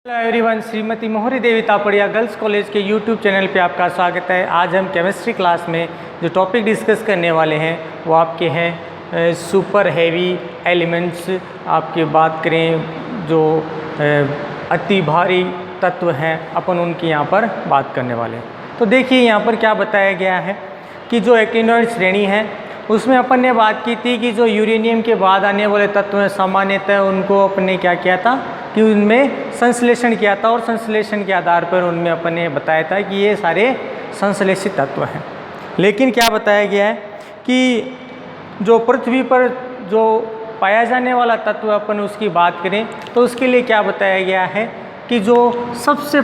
Hello everyone, Shrimati मोहरी देवी Tapadia girls college के YouTube channel पे आपका स्वागत है। आज हम केमिस्ट्री क्लास में जो टॉपिक डिस्कस करने वाले हैं वो आपके हैं सुपर हैवी एलिमेंट्स। आपकी बात करें जो अति भारी तत्व हैं, अपन उनकी यहाँ पर बात करने वाले हैं। तो देखिए यहाँ पर क्या बताया गया है कि जो एक्टिनॉइड श्रेणी है उसमें अपन ने बात की थी कि जो यूरेनियम के बाद आने वाले तत्व हैं सामान्यतः उनको अपन ने क्या किया था कि उनमें संश्लेषण किया था, और संश्लेषण के आधार पर उनमें अपन ने बताया था कि ये सारे संश्लेषित तत्व हैं। लेकिन क्या बताया गया है कि जो पृथ्वी पर जो पाया जाने वाला तत्व अपन उसकी बात करें तो उसके लिए क्या बताया गया है कि जो सबसे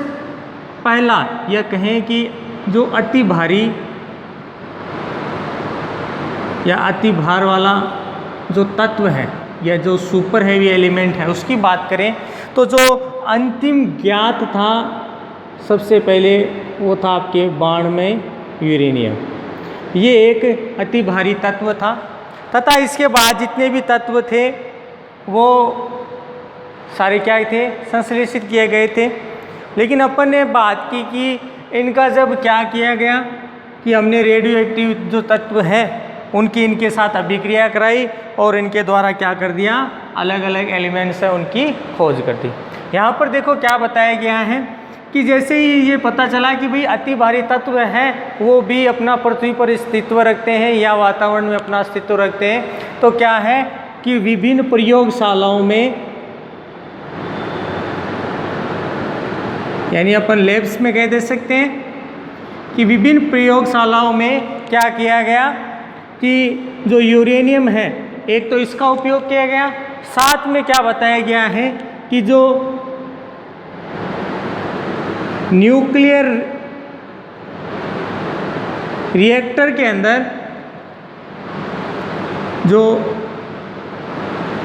पहला या कहें कि जो अति भारी या अति भार वाला जो तत्व है या जो सुपर हैवी एलिमेंट है उसकी बात करें तो जो अंतिम ज्ञात था सबसे पहले वो था आपके बाण में यूरेनियम। ये एक अति भारी तत्व था तथा इसके बाद जितने भी तत्व थे वो सारे क्या थे, संश्लेषित किए गए थे। लेकिन अपन ने बात की कि इनका जब क्या किया गया कि हमने रेडियो एक्टिव जो तत्व है उनकी इनके साथ अभिक्रिया कराई और इनके द्वारा क्या कर दिया, अलग अलग एलिमेंट्स है उनकी खोज कर दी। यहाँ पर देखो क्या बताया गया है कि जैसे ही ये पता चला कि भाई अति भारी तत्व हैं वो भी अपना पृथ्वी पर अस्तित्व रखते हैं या वातावरण में अपना अस्तित्व रखते हैं, तो क्या है कि विभिन्न प्रयोगशालाओं में यानी अपन लैब्स में कह दे सकते हैं कि विभिन्न प्रयोगशालाओं में क्या किया गया कि जो यूरेनियम है एक तो इसका उपयोग किया गया, साथ में क्या बताया गया है कि जो न्यूक्लियर रिएक्टर के अंदर जो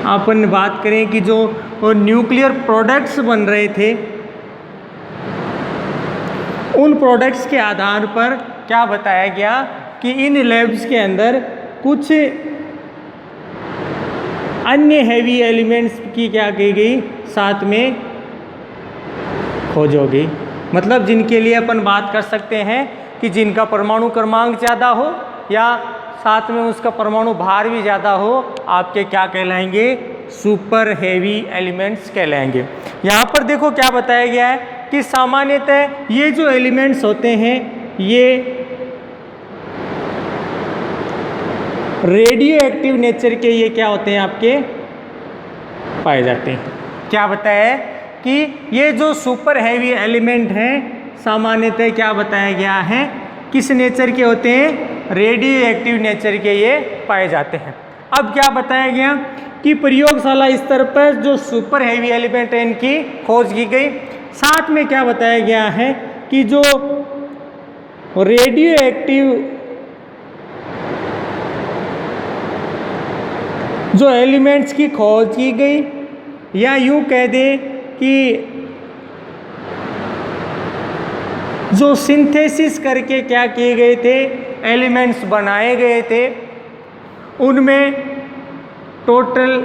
अपन बात करें कि जो न्यूक्लियर प्रोडक्ट्स बन रहे थे उन प्रोडक्ट्स के आधार पर क्या बताया गया कि इन लैब्स के अंदर कुछ अन्य हैवी एलिमेंट्स की क्या की गई, साथ में खोज हो गई। मतलब जिनके लिए अपन बात कर सकते हैं कि जिनका परमाणु क्रमांक ज़्यादा हो या साथ में उसका परमाणु भार भी ज़्यादा हो, आपके क्या कहलाएंगे, सुपर हैवी एलिमेंट्स कहलाएंगे। यहाँ पर देखो क्या बताया गया है कि सामान्यतः ये जो एलिमेंट्स होते हैं ये रेडियो एक्टिव नेचर के ये क्या होते हैं, आपके पाए जाते हैं। क्या बताया है कि ये जो सुपर हैवी एलिमेंट हैं सामान्यतः क्या बताया गया है, किस नेचर के होते हैं, रेडियो एक्टिव नेचर के ये पाए जाते हैं। अब क्या बताया गया कि प्रयोगशाला स्तर पर जो सुपर हैवी एलिमेंट है इनकी खोज की गई। साथ में क्या बताया गया है कि जो रेडियो एक्टिव जो एलिमेंट्स की खोज की गई, या यूँ कह दें कि जो सिंथेसिस करके क्या किए गए थे, एलिमेंट्स बनाए गए थे, उनमें टोटल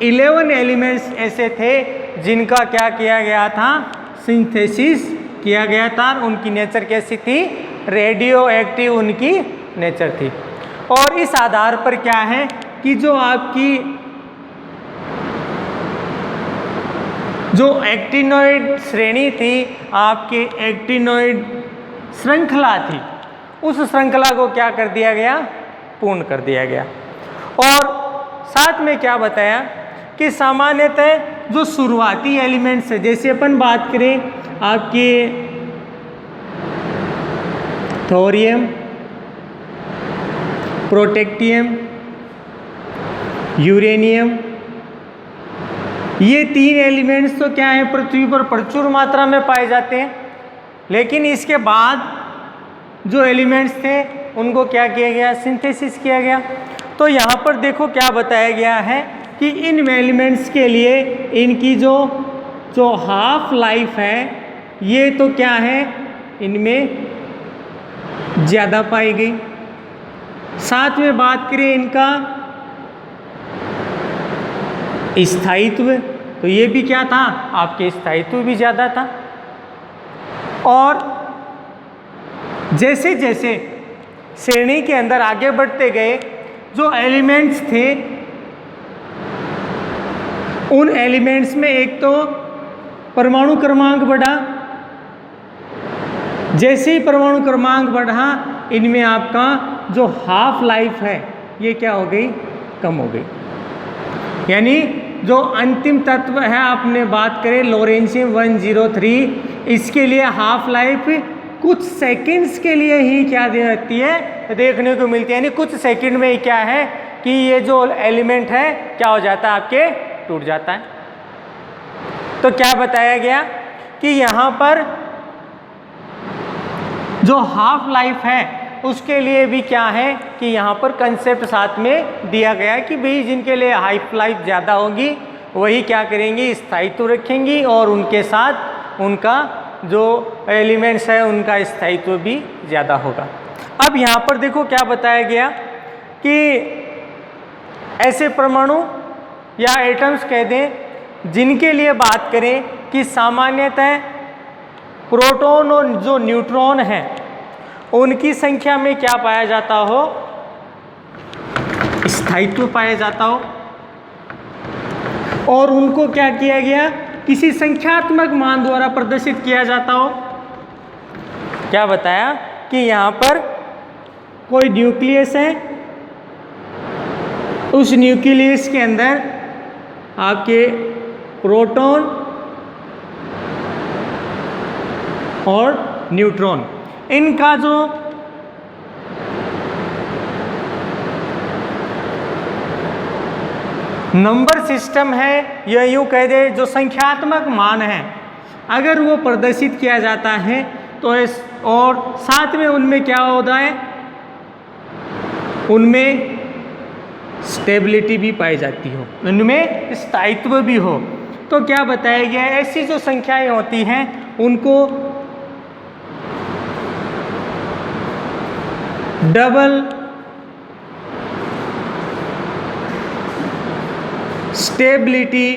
11 एलिमेंट्स ऐसे थे जिनका क्या किया गया था, सिंथेसिस किया गया था। उनकी नेचर कैसी थी, रेडियो एक्टिव उनकी नेचर थी। और इस आधार पर क्या है कि जो आपकी जो एक्टिनॉइड श्रेणी थी, आपके एक्टिनॉइड श्रृंखला थी, उस श्रृंखला को क्या कर दिया गया, पूर्ण कर दिया गया। और साथ में क्या बताया कि सामान्यतः जो शुरुआती एलिमेंट्स है, जैसे अपन बात करें आपके थोरियम, प्रोटेक्टियम, यूरेनियम, ये 3 एलिमेंट्स तो क्या है, पृथ्वी पर प्रचुर मात्रा में पाए जाते हैं। लेकिन इसके बाद जो एलिमेंट्स थे उनको क्या किया गया, सिंथेसिस किया गया। तो यहाँ पर देखो क्या बताया गया है कि इन एलिमेंट्स के लिए इनकी जो हाफ लाइफ है ये तो क्या है, इनमें ज़्यादा पाई गई। साथ में बात करें इनका स्थायित्व तो ये भी क्या था, आपके स्थायित्व भी ज़्यादा था। और जैसे जैसे श्रेणी के अंदर आगे बढ़ते गए, जो एलिमेंट्स थे उन एलिमेंट्स में एक तो परमाणु क्रमांक बढ़ा, जैसे ही परमाणु क्रमांक बढ़ा इनमें आपका जो हाफ लाइफ है ये क्या हो गई, कम हो गई। यानी जो अंतिम तत्व है, आपने बात करें लोरेंशियम 103, इसके लिए हाफ लाइफ कुछ सेकंड्स के लिए ही क्या देती है, देखने को मिलती है। यानी कुछ सेकंड में ही क्या है कि ये जो एलिमेंट है क्या हो जाता है, आपके टूट जाता है। तो क्या बताया गया कि यहाँ पर जो हाफ लाइफ है उसके लिए भी क्या है कि यहाँ पर कंसेप्ट साथ में दिया गया है कि भाई जिनके लिए हाफ लाइफ ज़्यादा होगी वही क्या करेंगी, स्थायित्व रखेंगी और उनके साथ उनका जो एलिमेंट्स है उनका स्थायित्व भी ज़्यादा होगा। अब यहाँ पर देखो क्या बताया गया कि ऐसे परमाणु या एटम्स कह दें जिनके लिए बात करें कि सामान्यतः प्रोटॉन और जो न्यूट्रॉन है उनकी संख्या में क्या पाया जाता हो, स्थायित्व पाया जाता हो, और उनको क्या किया गया, किसी संख्यात्मक मान द्वारा प्रदर्शित किया जाता हो। क्या बताया कि यहाँ पर कोई न्यूक्लियस है, उस न्यूक्लियस के अंदर आपके प्रोटॉन और न्यूट्रॉन, इनका जो नंबर सिस्टम है या यूँ कह दे जो संख्यात्मक मान है, अगर वो प्रदर्शित किया जाता है तो इस और साथ में उनमें क्या होता है, उनमें स्टेबिलिटी भी पाई जाती हो, उनमें स्थायित्व भी हो। तो क्या बताया गया है, ऐसी जो संख्याएं होती हैं उनको डबल स्टेबिलिटी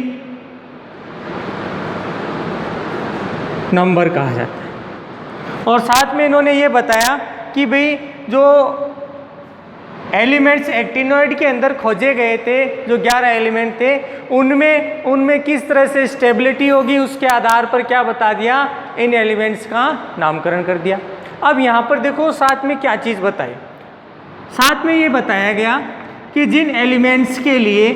नंबर कहा जाता है। और साथ में इन्होंने ये बताया कि भाई जो एलिमेंट्स एक्टिनॉइड के अंदर खोजे गए थे, जो 11 एलिमेंट थे, उनमें किस तरह से स्टेबिलिटी होगी उसके आधार पर क्या बता दिया, इन एलिमेंट्स का नामकरण कर दिया। अब यहाँ पर देखो साथ में क्या चीज़ बताई, साथ में ये बताया गया कि जिन एलिमेंट्स के लिए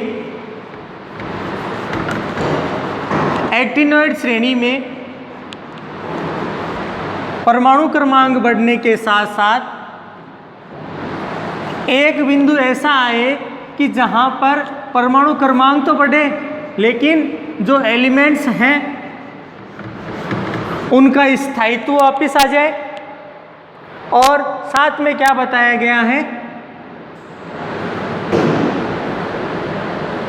एक्टिनॉइड श्रेणी में परमाणु क्रमांक बढ़ने के साथ साथ एक बिंदु ऐसा आए कि जहां पर परमाणु क्रमांक तो बढ़े लेकिन जो एलिमेंट्स हैं उनका स्थायित्व वापस आ जाए। और साथ में क्या बताया गया है,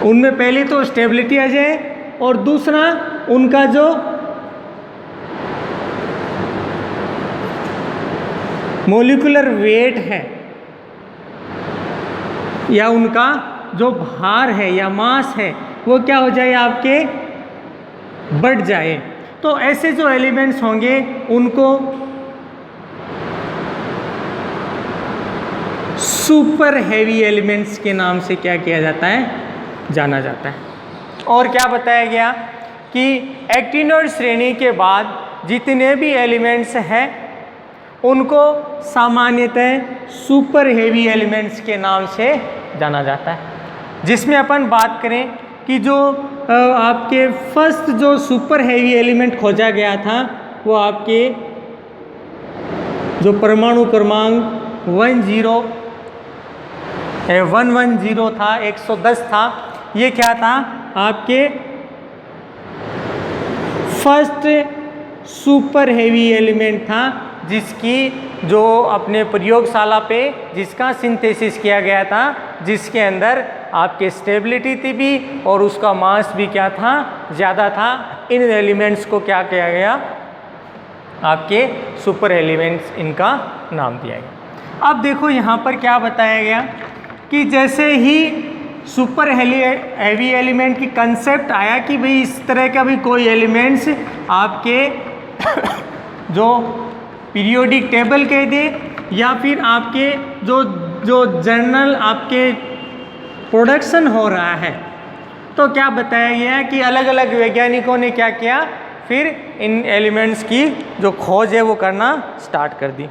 उनमें पहले तो स्टेबिलिटी आ जाए और दूसरा उनका जो मॉलिक्यूलर वेट है या उनका जो भार है या मास है वो क्या हो जाए, आपके बढ़ जाए। तो ऐसे जो एलिमेंट्स होंगे उनको सुपर हैवी एलिमेंट्स के नाम से क्या किया जाता है, जाना जाता है। और क्या बताया गया कि एक्टिनॉइड श्रेणी के बाद जितने भी एलिमेंट्स हैं उनको सामान्यतः सुपर हेवी एलिमेंट्स के नाम से जाना जाता है। जिसमें अपन बात करें कि जो आपके फर्स्ट जो सुपर हेवी एलिमेंट खोजा गया था वो आपके जो परमाणु क्रमांक 110 था, 110 था, ये क्या था, आपके फर्स्ट सुपर हेवी एलिमेंट था जिसकी जो अपने प्रयोगशाला पे जिसका सिंथेसिस किया गया था, जिसके अंदर आपके स्टेबिलिटी थी भी और उसका मास भी क्या था, ज़्यादा था। इन एलिमेंट्स को क्या किया गया, आपके सुपर एलिमेंट्स इनका नाम दिया गया। अब देखो यहाँ पर क्या बताया गया कि जैसे ही सुपर हैवी एलिमेंट की कंसेप्ट आया कि भाई इस तरह का भी कोई एलिमेंट्स आपके जो पीरियोडिक टेबल कह दे या फिर आपके जो जो जर्नल आपके प्रोडक्शन हो रहा है, तो क्या बताया गया कि अलग अलग वैज्ञानिकों ने क्या किया, फिर इन एलिमेंट्स की जो खोज है वो करना स्टार्ट कर दी।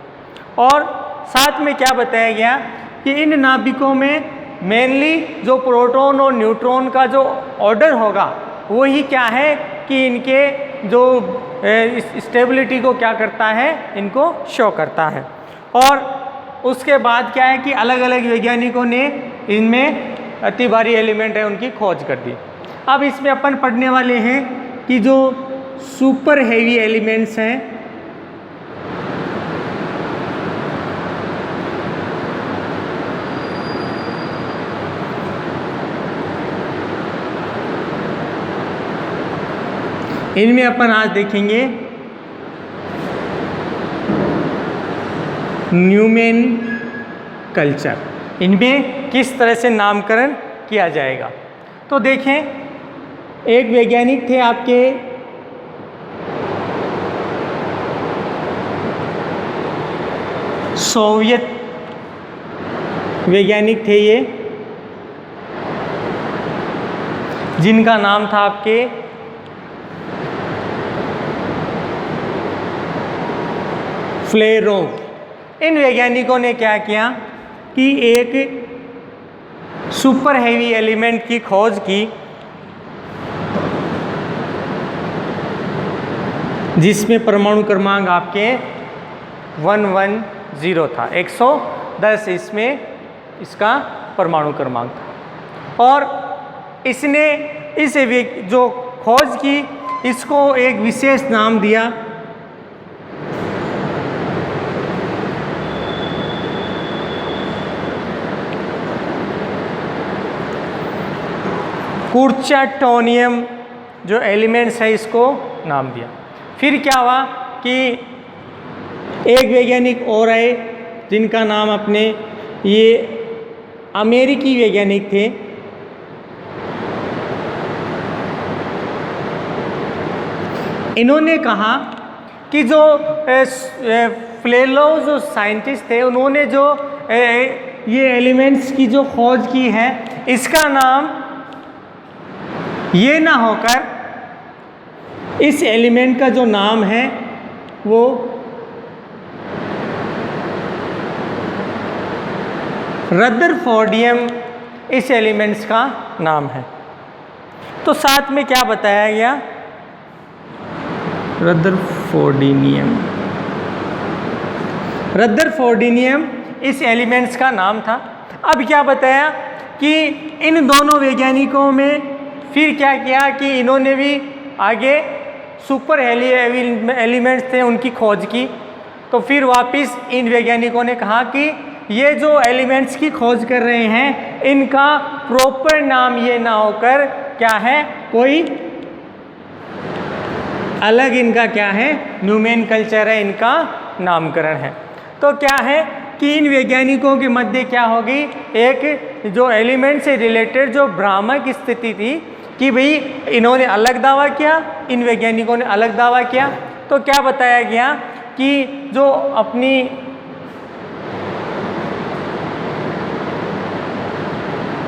और साथ में क्या बताया गया कि इन नाभिकों में मेनली जो प्रोटॉन और न्यूट्रॉन का जो ऑर्डर होगा वही क्या है कि इनके जो स्टेबिलिटी को क्या करता है, इनको शो करता है। और उसके बाद क्या है कि अलग अलग वैज्ञानिकों ने इनमें अति भारी एलिमेंट है उनकी खोज कर दी। अब इसमें अपन पढ़ने वाले हैं कि जो सुपर हेवी एलिमेंट्स हैं, इनमें अपन आज देखेंगे न्यूमेन कल्चर, इनमें किस तरह से नामकरण किया जाएगा। तो देखें, एक वैज्ञानिक थे आपके सोवियत वैज्ञानिक थे ये, जिनका नाम था आपके फ्लेरोव। इन वैज्ञानिकों ने क्या किया कि एक सुपर हेवी एलिमेंट की खोज की जिसमें परमाणु क्रमांक आपके 110 था, 110 इसमें इसका परमाणु क्रमांक था। और इसने इस जो खोज की इसको एक विशेष नाम दिया, कुर्चाटोनियम जो एलिमेंट्स है इसको नाम दिया। फिर क्या हुआ कि एक वैज्ञानिक और आए जिनका नाम अपने ये अमेरिकी वैज्ञानिक थे, इन्होंने कहा कि जो फ्लेलो जो साइंटिस्ट थे उन्होंने जो ये एलिमेंट्स की जो खोज की है इसका नाम ये ना होकर इस एलिमेंट का जो नाम है वो रदरफोर्डियम इस एलिमेंट्स का नाम है। तो साथ में क्या बताया गया, रदरफोर्डिनियम, रदरफोर्डिनियम इस एलिमेंट्स का नाम था। अब क्या बताया कि इन दोनों वैज्ञानिकों में फिर क्या किया कि इन्होंने भी आगे सुपर हेवी एलिमेंट्स थे उनकी खोज की। तो फिर वापस इन वैज्ञानिकों ने कहा कि ये जो एलिमेंट्स की खोज कर रहे हैं इनका प्रॉपर नाम ये ना होकर क्या है, कोई अलग इनका क्या है, न्यूमेनकल्चर है, इनका नामकरण है। तो क्या है कि इन वैज्ञानिकों के मध्य क्या होगी, एक जो एलिमेंट से रिलेटेड जो भ्रामक स्थिति थी कि भाई इन्होंने अलग दावा किया, इन वैज्ञानिकों ने अलग दावा किया। तो क्या बताया गया कि जो अपनी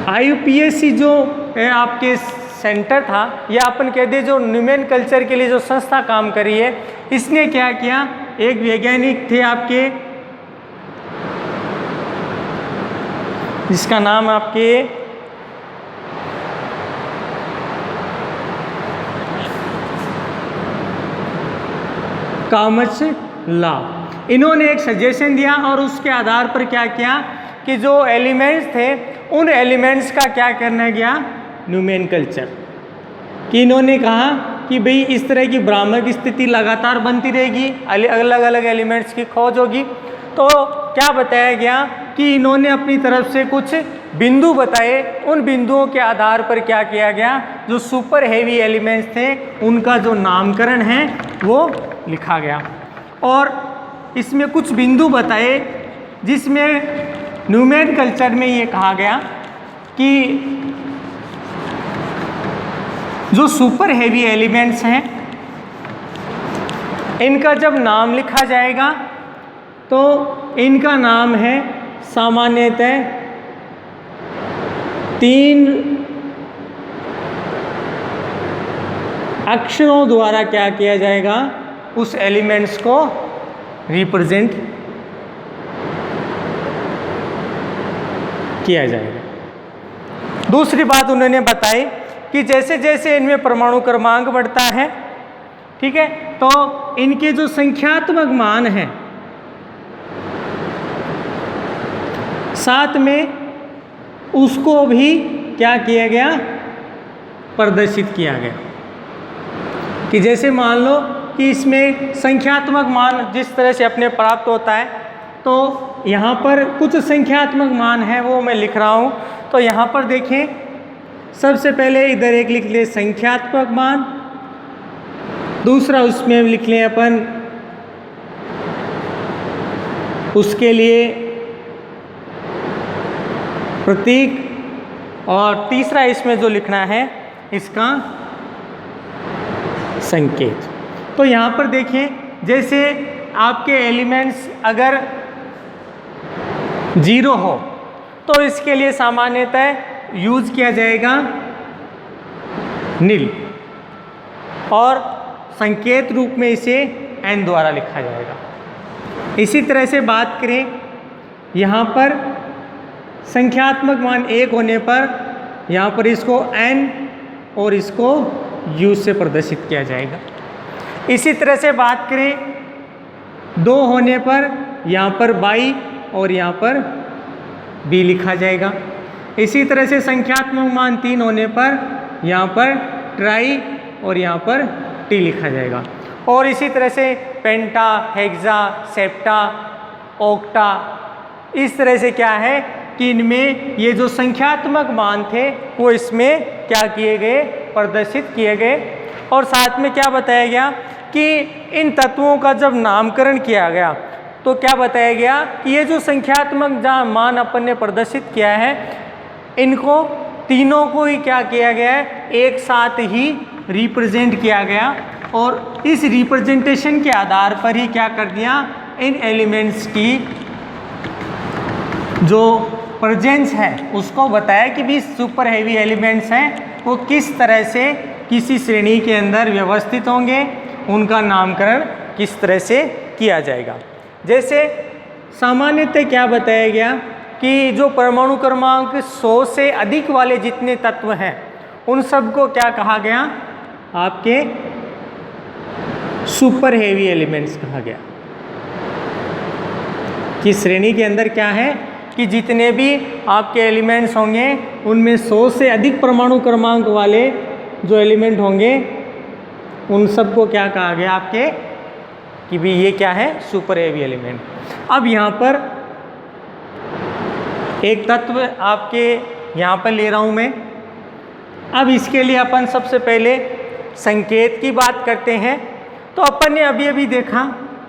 IUPAC जो आपके सेंटर था या अपन कह दे जो न्यूमेनकल्चर के लिए जो संस्था काम करी है, इसने क्या किया, एक वैज्ञानिक थे आपके जिसका नाम आपके कामच ला, इन्होंने एक सजेशन दिया और उसके आधार पर क्या किया कि जो एलिमेंट्स थे उन एलिमेंट्स का क्या करना गया, न्यूमेनकल्चर, कि इन्होंने कहा कि भाई इस तरह की भ्रामक स्थिति लगातार बनती रहेगी, अलग अलग एलिमेंट्स की खोज होगी। तो क्या बताया गया कि इन्होंने अपनी तरफ से कुछ बिंदु बताए, उन बिंदुओं के आधार पर क्या किया गया, जो सुपर हेवी एलिमेंट्स थे उनका जो नामकरण है वो लिखा गया। और इसमें कुछ बिंदु बताए जिसमें न्यूमेनकल्चर में ये कहा गया कि जो सुपर हेवी एलिमेंट्स हैं इनका जब नाम लिखा जाएगा तो इनका नाम है सामान्यतः 3 अक्षरों द्वारा क्या किया जाएगा, उस एलिमेंट्स को रिप्रेजेंट किया जाएगा। दूसरी बात उन्होंने बताई कि जैसे जैसे इनमें परमाणु क्रमांक बढ़ता है, ठीक है, तो इनके जो संख्यात्मक मान हैं साथ में उसको भी क्या किया गया, प्रदर्शित किया गया। कि जैसे मान लो कि इसमें संख्यात्मक मान जिस तरह से अपने प्राप्त होता है, तो यहाँ पर कुछ संख्यात्मक मान है वो मैं लिख रहा हूँ। तो यहाँ पर देखें, सबसे पहले इधर एक लिख ले संख्यात्मक मान, दूसरा उसमें लिख लें अपन उसके लिए प्रतीक, और तीसरा इसमें जो लिखना है इसका संकेत। तो यहाँ पर देखिए, जैसे आपके एलिमेंट्स अगर 0 हो तो इसके लिए सामान्यतः यूज किया जाएगा नील, और संकेत रूप में इसे n द्वारा लिखा जाएगा। इसी तरह से बात करें, यहाँ पर संख्यात्मक मान 1 होने पर यहाँ पर इसको n और इसको u से प्रदर्शित किया जाएगा। इसी तरह से बात करें 2 होने पर यहाँ पर बाई और यहाँ पर b लिखा जाएगा। इसी तरह से संख्यात्मक मान 3 होने पर यहाँ पर ट्राई और यहाँ पर टी लिखा जाएगा। और इसी तरह से पेंटा, हेक्सा, सेप्टा, ऑक्टा, इस तरह से क्या है कि इनमें ये जो संख्यात्मक मान थे वो इसमें क्या किए गए, प्रदर्शित किए गए। और साथ में क्या बताया गया कि इन तत्वों का जब नामकरण किया गया तो क्या बताया गया कि ये जो संख्यात्मक मान अपन ने प्रदर्शित किया है, इनको तीनों को ही क्या किया गया है, एक साथ ही रिप्रेजेंट किया गया। और इस रिप्रेजेंटेशन के आधार पर ही क्या कर दिया, इन एलिमेंट्स की जो प्रेजेंस है उसको बताया कि भी सुपर हेवी एलिमेंट्स हैं वो किस तरह से किसी श्रेणी के अंदर व्यवस्थित होंगे, उनका नामकरण किस तरह से किया जाएगा। जैसे सामान्यतः क्या बताया गया कि जो परमाणु क्रमांक 100 से अधिक वाले जितने तत्व हैं उन सबको क्या कहा गया, आपके सुपर हेवी एलिमेंट्स कहा गया। कि श्रेणी के अंदर क्या है कि जितने भी आपके एलिमेंट्स होंगे उनमें 100 से अधिक परमाणु क्रमांक वाले जो एलिमेंट होंगे उन सबको क्या कहा गया आपके, कि भी ये क्या है, सुपर हेवी एलिमेंट। अब यहाँ पर एक तत्व आपके यहाँ पर ले रहा हूँ मैं। अब इसके लिए अपन सबसे पहले संकेत की बात करते हैं। तो अपन ने अभी अभी देखा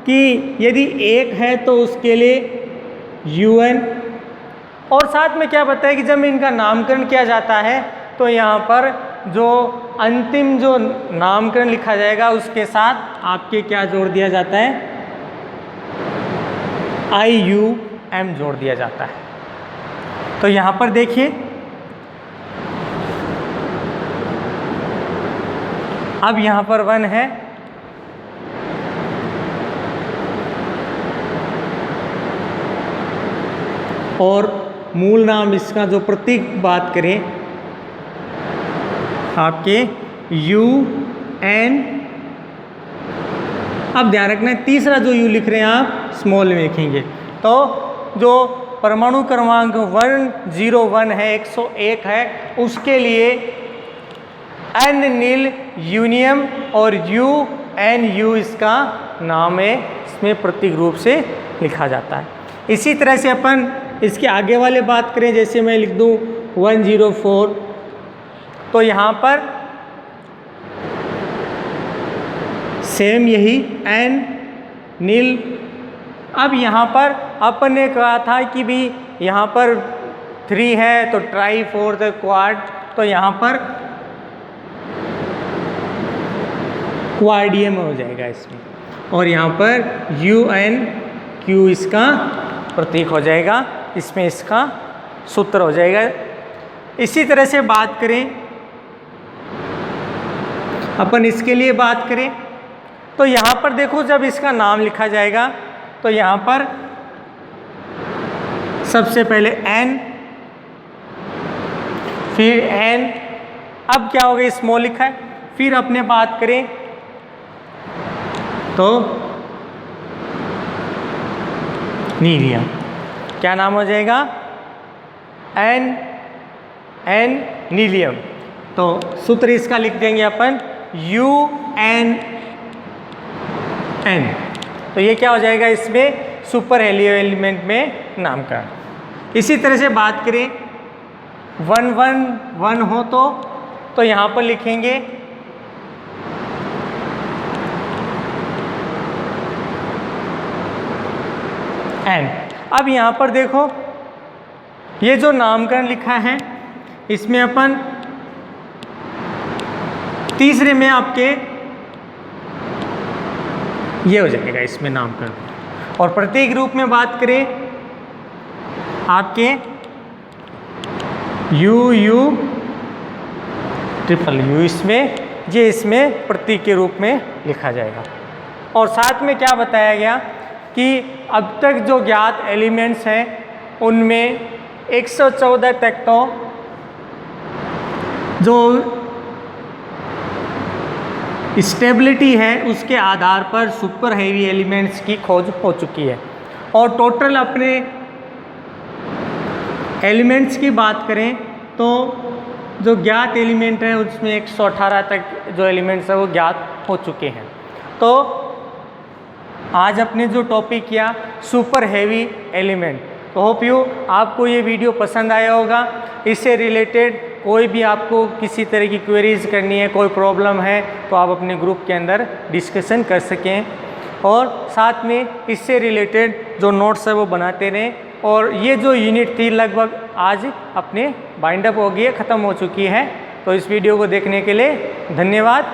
कि यदि 1 है तो उसके लिए UN, और साथ में क्या बताया कि जब इनका नामकरण किया जाता है तो यहाँ पर जो अंतिम जो नामकरण लिखा जाएगा उसके साथ आपके क्या जोड़ दिया जाता है, IUM जोड़ दिया जाता है। तो यहाँ पर देखिए, अब यहाँ पर 1 है, और मूल नाम इसका जो प्रतीक बात करें आपके UN। अब ध्यान रखना है तीसरा जो U लिख रहे हैं आप स्मॉल में लिखेंगे। तो जो परमाणु क्रमांक 101 है, 101 है, उसके लिए N नील यूनियम और UNU इसका नाम है, इसमें प्रतीक रूप से लिखा जाता है। इसी तरह से अपन इसके आगे वाले बात करें, जैसे मैं लिख दूं 104, तो यहाँ पर सेम यही N नील। अब यहाँ पर अपन ने कहा था कि भी यहाँ पर 3 है तो ट्राई, 4 क्वाड, तो यहाँ पर YDM हो जाएगा इसमें, और यहाँ पर UNQ इसका प्रतीक हो जाएगा, इसमें इसका सूत्र हो जाएगा। इसी तरह से बात करें अपन, इसके लिए बात करें तो यहाँ पर देखो जब इसका नाम लिखा जाएगा तो यहाँ पर सबसे पहले N, फिर N, अब क्या हो गया, स्मॉल लिखा है। फिर अपने बात करें तो नीलियम, क्या नाम हो जाएगा, N नीलियम। तो सूत्र इसका लिख देंगे अपन UNN, तो ये क्या हो जाएगा, इसमें सुपर हेलियो एलिमेंट में नामकरण। इसी तरह से बात करें 111 हो तो यहाँ पर लिखेंगे N। अब यहाँ पर देखो ये जो नामकरण लिखा है इसमें अपन तीसरे में आपके ये हो जाएगा इसमें नामकरण, और प्रतीक रूप में बात करें आपके UU ट्रिपल U, इसमें प्रतीक के रूप में लिखा जाएगा। और साथ में क्या बताया गया कि अब तक जो ज्ञात एलिमेंट्स हैं उनमें 114 तक तो जो स्टेबिलिटी है उसके आधार पर सुपर हेवी एलिमेंट्स की खोज हो चुकी है। और टोटल अपने एलिमेंट्स की बात करें तो जो ज्ञात एलिमेंट है उसमें 118 तक जो एलिमेंट्स है वो ज्ञात हो चुके हैं। तो आज अपने जो टॉपिक किया सुपर हेवी एलिमेंट, तो होप यू आपको ये वीडियो पसंद आया होगा। इससे रिलेटेड कोई भी आपको किसी तरह की क्वेरीज करनी है, कोई प्रॉब्लम है तो आप अपने ग्रुप के अंदर डिस्कशन कर सकें, और साथ में इससे रिलेटेड जो नोट्स है वो बनाते रहें। और ये जो यूनिट थी लगभग आज अपने बाइंड अप हो गई है, ख़त्म हो चुकी है। तो इस वीडियो को देखने के लिए धन्यवाद।